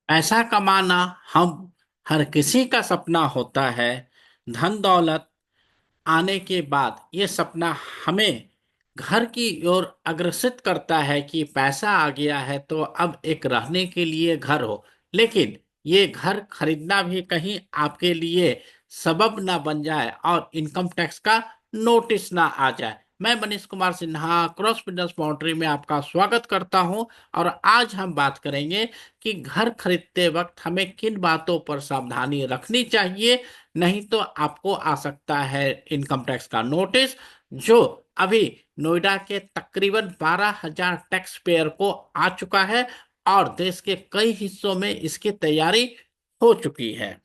पैसा कमाना हम हर किसी का सपना होता है। धन दौलत आने के बाद ये सपना हमें घर की ओर अग्रसित करता है कि पैसा आ गया है तो अब एक रहने के लिए घर हो। लेकिन ये घर खरीदना भी कहीं आपके लिए सबब ना बन जाए और इनकम टैक्स का नोटिस ना आ जाए। मैं Manish Kumar Sinha cross business boundary में आपका स्वागत करता हूं। और आज हम बात करेंगे कि घर खरीदते वक्त हमें किन बातों पर सावधानी रखनी चाहिए, नहीं तो आपको आ सकता है इनकम टैक्स का नोटिस, जो अभी नोएडा के तकरीबन 12,000 टैक्स पेयर को आ चुका है और देश के कई हिस्सों में इसकी तैयारी हो चुकी है।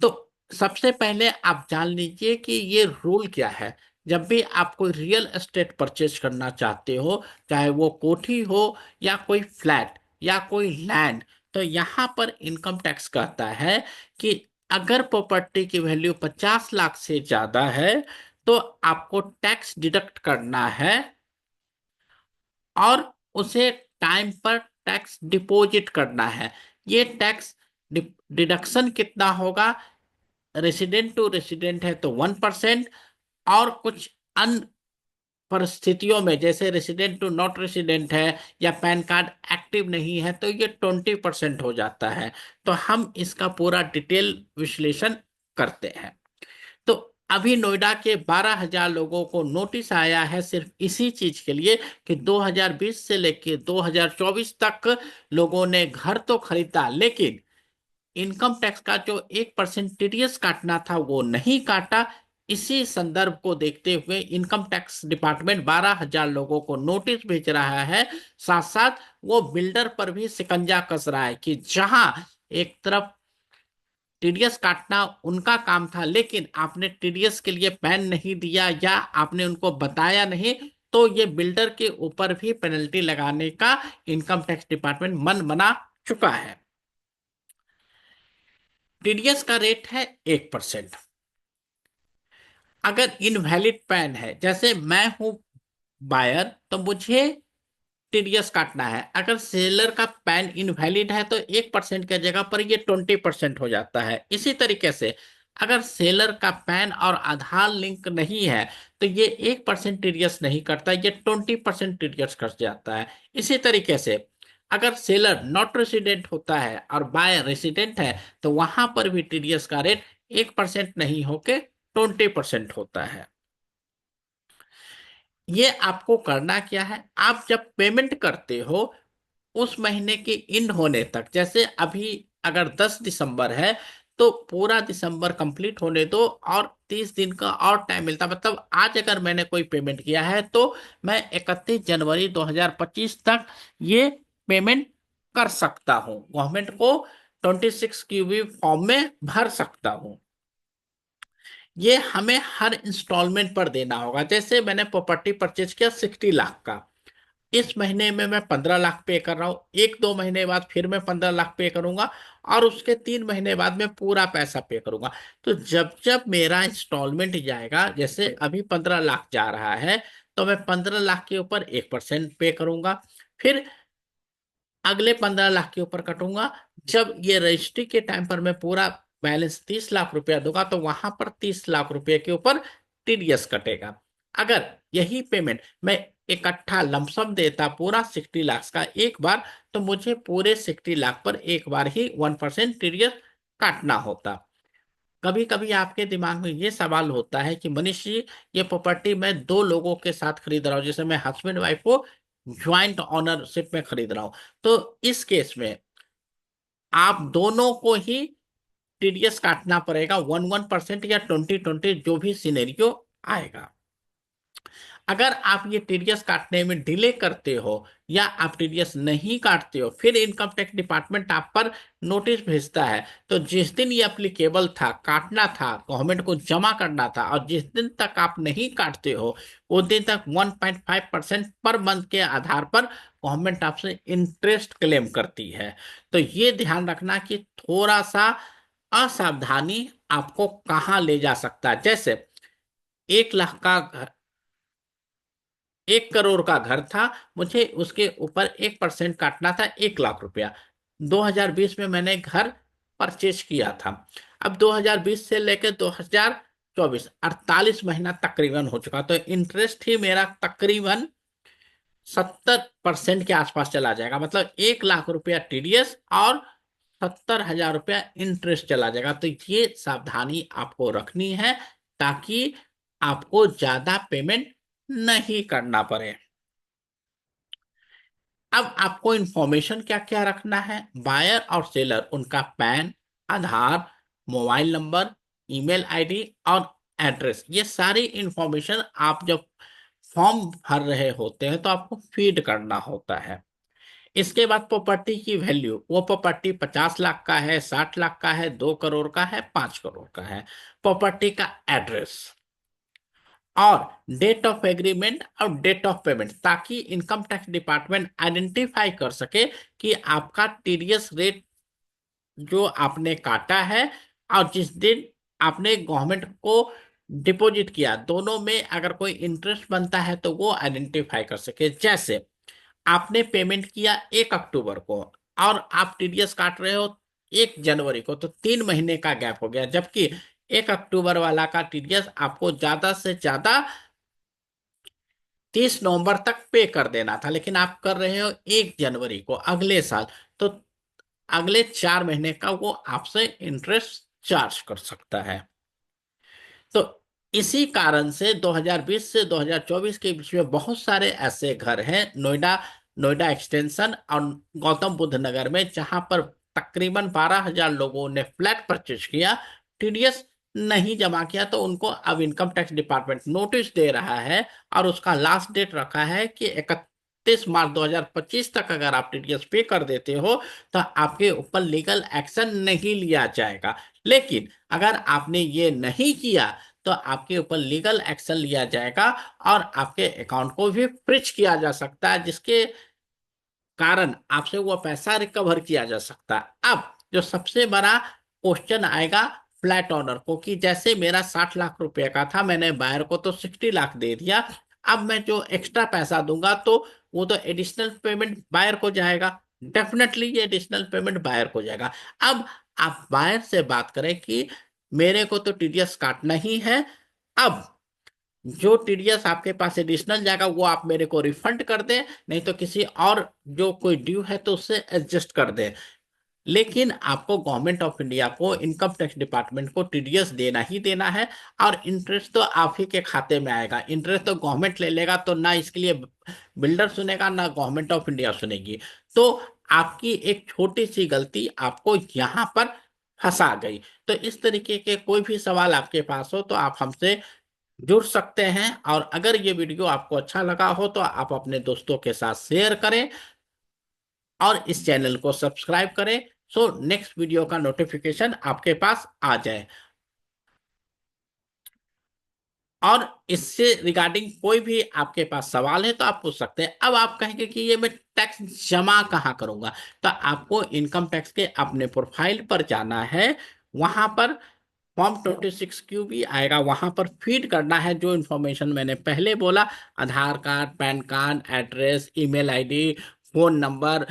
तो सबसे पहले आप जान लीजिए कि ये रूल क्या है। जब भी आप कोई रियल एस्टेट परचेज करना चाहते हो, चाहे वो कोठी हो या कोई फ्लैट या कोई लैंड, तो यहाँ पर इनकम टैक्स कहता है कि अगर प्रॉपर्टी की वैल्यू 50 लाख से ज्यादा है तो आपको टैक्स डिडक्ट करना है और उसे टाइम पर टैक्स डिपॉजिट करना है। ये टैक्स डिडक्शन कितना होगा? रेसिडेंट टू रेसिडेंट है तो 1%, और कुछ अन्य परिस्थितियों में जैसे रेसिडेंट टू नॉट रेसिडेंट है या पैन कार्ड एक्टिव नहीं है तो ये 20% हो जाता है। तो हम इसका पूरा डिटेल विश्लेषण करते हैं। तो अभी नोएडा के 12,000 लोगों को नोटिस आया है सिर्फ इसी चीज के लिए कि 2020 से लेकर 2024 तक लोगों ने घर तो खरीदा, लेकिन इनकम टैक्स का जो 1% टीडीएस काटना था वो नहीं काटा। इसी संदर्भ को देखते हुए इनकम टैक्स डिपार्टमेंट 12,000 लोगों को नोटिस भेज रहा है। साथ साथ वो बिल्डर पर भी शिकंजा कस रहा है कि जहां एक तरफ टीडीएस काटना उनका काम था, लेकिन आपने टीडीएस के लिए पैन नहीं दिया या आपने उनको बताया नहीं, तो ये बिल्डर के ऊपर भी पेनल्टी लगाने का इनकम टैक्स डिपार्टमेंट मन बना चुका है। टीडीएस का रेट है 1%। अगर इनवैलिड पैन है, जैसे मैं हूं बायर, तो मुझे टीडीएस काटना है। अगर सेलर का पैन इनवैलिड है तो 1% की जगह पर ये 20% हो जाता है। इसी तरीके से अगर सेलर का पैन और आधार लिंक नहीं है तो ये 1% टीडीएस नहीं करता, ये 20% टीडीएस कट जाता है। इसी तरीके से अगर सेलर नॉट रेसिडेंट होता है और बायर रेसिडेंट है तो वहां पर भी टीडीएस का रेट 1% नहीं होके 20% होता है। ये आपको करना क्या है, आप जब पेमेंट करते हो उस महीने के इंड होने तक, जैसे अभी अगर 10 दिसंबर है तो पूरा दिसंबर कंप्लीट होने दो और 30 दिन का और टाइम मिलता, मतलब आज अगर मैंने कोई पेमेंट किया है तो मैं 31 जनवरी 2025 तक ये पेमेंट कर सकता हूँ, गवर्नमेंट को 26 क्यूबी फॉर्म में भर सकता हूँ। ये हमें हर इंस्टॉलमेंट पर देना होगा। जैसे मैंने प्रॉपर्टी परचेज किया 60 लाख का, इस महीने में मैं 15 लाख पे कर रहा हूँ, 1-2 महीने बाद फिर मैं 15 लाख पे करूंगा और उसके 3 महीने बाद मैं पूरा पैसा पे करूंगा। तो जब जब मेरा इंस्टॉलमेंट जाएगा, जैसे अभी 15 लाख जा रहा है, तो मैं 15 लाख के ऊपर 1% पे करूंगा, फिर अगले 15 लाख के ऊपर कटूंगा। जब ये रजिस्ट्री के टाइम पर मैं पूरा बैलेंस 30 लाख रुपया दूंगा तो वहां पर 30 लाख रुपए के ऊपर टीडीएस कटेगा। अगर यही पेमेंट मैं इकट्ठा लमसम देता पूरा 60 लाख का एक बार, तो मुझे पूरे 60 लाख पर एक बार ही 1% टीडीएस काटना होता। कभी कभी आपके दिमाग में ये सवाल होता है कि मनीष जी, ये प्रॉपर्टी मैं दो लोगों के साथ खरीद रहा हूँ, जैसे मैं हस्बैंड वाइफ को ज्वाइंट ऑनरशिप में खरीद रहा हूं, तो इस केस में आप दोनों को ही टीडीएस काटना पड़ेगा, 1-1% या 20-20, जो भी सिनेरियो आएगा। अगर आप ये टीडीएस काटने में डिले करते हो या आप टीडीएस नहीं काटते हो, फिर इनकम टैक्स डिपार्टमेंट आप पर नोटिस भेजता है, तो जिस दिन ये एप्लीकेबल था, काटना था, गवर्नमेंट को जमा करना था, और जिस दिन तक आप नहीं काटते हो उस दिन तक 1.5% पर मंथ के आधार पर गवर्नमेंट आपसे इंटरेस्ट क्लेम करती है। तो ये ध्यान रखना कि थोड़ा सा असावधानी आपको कहाँ ले जा सकता है। जैसे 1 लाख का 1 करोड़ का घर था, मुझे उसके ऊपर 1% काटना था, 1 लाख रुपया। 2020 में मैंने घर परचेज किया था। अब 2020 से लेकर 2024 48 महीना तकरीबन हो चुका, तो इंटरेस्ट ही मेरा तकरीबन 70% के आसपास चला जाएगा। मतलब 1 लाख रुपया टीडीएस और 70,000 रुपया इंटरेस्ट चला जाएगा। तो ये सावधानी आपको रखनी है ताकि आपको ज्यादा पेमेंट नहीं करना पड़े। अब आपको इंफॉर्मेशन क्या क्या रखना है, बायर और सेलर उनका पैन, आधार, मोबाइल नंबर, ईमेल आईडी और एड्रेस, ये सारी इंफॉर्मेशन आप जब फॉर्म भर रहे होते हैं तो आपको फीड करना होता है। इसके बाद प्रॉपर्टी की वैल्यू, वो प्रॉपर्टी 50 लाख का है, 60 लाख का है, 2 करोड़ का है, 5 करोड़ का है। प्रॉपर्टी का एड्रेस और डेट ऑफ एग्रीमेंट और डेट ऑफ पेमेंट, ताकि इनकम टैक्स डिपार्टमेंट आइडेंटिफाई कर सके कि आपका टीडीएस रेट जो आपने काटा है और जिस दिन आपने गवर्नमेंट को डिपॉजिट किया, दोनों में अगर कोई इंटरेस्ट बनता है तो वो आइडेंटिफाई कर सके। जैसे आपने पेमेंट किया 1 अक्टूबर को और आप टीडीएस काट रहे हो 1 जनवरी को, तो 3 महीने का गैप हो गया। जबकि 1 अक्टूबर वाला का टीडीएस आपको ज्यादा से ज्यादा 30 नवंबर तक पे कर देना था, लेकिन आप कर रहे हो 1 जनवरी को अगले साल। तो अगले 4 महीने का वो आपसे इंटरेस्ट चार्ज कर सकता है। तो इसी कारण से 2020 से 2024 के बीच में बहुत सारे ऐसे घर हैं नोएडा, नोएडा एक्सटेंशन और गौतम बुद्ध नगर में, जहां पर तकरीबन 12,000 लोगों ने फ्लैट परचेज किया, टीडीएस नहीं जमा किया। तो उनको अब इनकम टैक्स डिपार्टमेंट नोटिस दे रहा है और उसका लास्ट डेट रखा है कि 31 मार्च 2025 तक अगर आप टीडीएस पे कर देते हो तो आपके ऊपर लीगल एक्शन नहीं लिया जाएगा। लेकिन अगर आपने ये नहीं किया तो आपके ऊपर लीगल एक्शन लिया जाएगा और आपके अकाउंट को भी फ्रीज किया जा सकता है, जिसके कारण आपसे वो पैसा रिकवर किया जा सकता है। अब जो सबसे बड़ा क्वेश्चन आएगा फ्लैट ओनर को, कि जैसे मेरा 60 लाख रुपए का था, मैंने बायर को तो 60 लाख दे दिया, अब मैं जो एक्स्ट्रा पैसा दूंगा तो वो तो एडिशनल पेमेंट बायर को जाएगा। डेफिनेटली ये एडिशनल पेमेंट बायर को जाएगा। अब आप बायर से बात करें कि मेरे को तो टीडीएस काटना ही है, अब जो टीडीएस आपके पास एडिशनल जाएगा वो आप मेरे को रिफंड कर दें, नहीं तो किसी और जो कोई ड्यू है तो उससे एडजस्ट कर दें। लेकिन आपको गवर्नमेंट ऑफ इंडिया को, इनकम टैक्स डिपार्टमेंट को टीडीएस देना ही देना है। और इंटरेस्ट तो आप ही के खाते में आएगा। इंटरेस्ट तो गवर्नमेंट ले लेगा, तो ना इसके लिए बिल्डर सुनेगा ना गवर्नमेंट ऑफ इंडिया सुनेगी। तो आपकी एक छोटी सी गलती आपको यहाँ पर फंसा गई। तो इस तरीके के कोई भी सवाल आपके पास हो तो आप हमसे जुड़ सकते हैं। और अगर ये वीडियो आपको अच्छा लगा हो तो आप अपने दोस्तों के साथ शेयर करें और इस चैनल को सब्सक्राइब करें, सो नेक्स्ट वीडियो का नोटिफिकेशन आपके पास आ जाए। और इससे रिगार्डिंग कोई भी आपके पास सवाल है तो आप पूछ सकते हैं। अब आप कहेंगे कि ये मैं टैक्स जमा कहाँ करूंगा, तो आपको इनकम टैक्स के अपने प्रोफाइल पर जाना है। वहां पर फॉर्म 26Q भी आएगा, वहां पर फीड करना है जो इन्फॉर्मेशन मैंने पहले बोला, Aadhaar card, PAN card, address, email ID, phone number,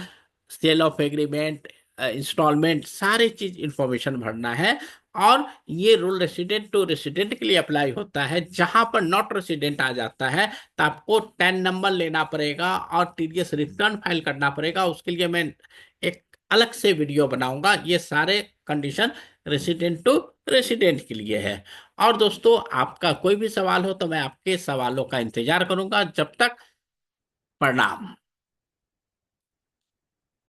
sale of agreement, installment, सारी चीज इंफॉर्मेशन भरना है। और ये रूल रेसिडेंट टू रेसिडेंट के लिए अप्लाई होता है। जहां पर नॉट रेसिडेंट आ जाता है तो आपको 10 नंबर लेना पड़ेगा और टीडीएस रिटर्न फाइल करना पड़ेगा। उसके लिए मैं एक अलग से वीडियो बनाऊंगा। ये सारे कंडीशन रेसिडेंट टू रेसिडेंट के लिए है। और दोस्तों, आपका कोई भी सवाल हो तो मैं आपके सवालों का इंतजार करूंगा। जब तक, प्रणाम।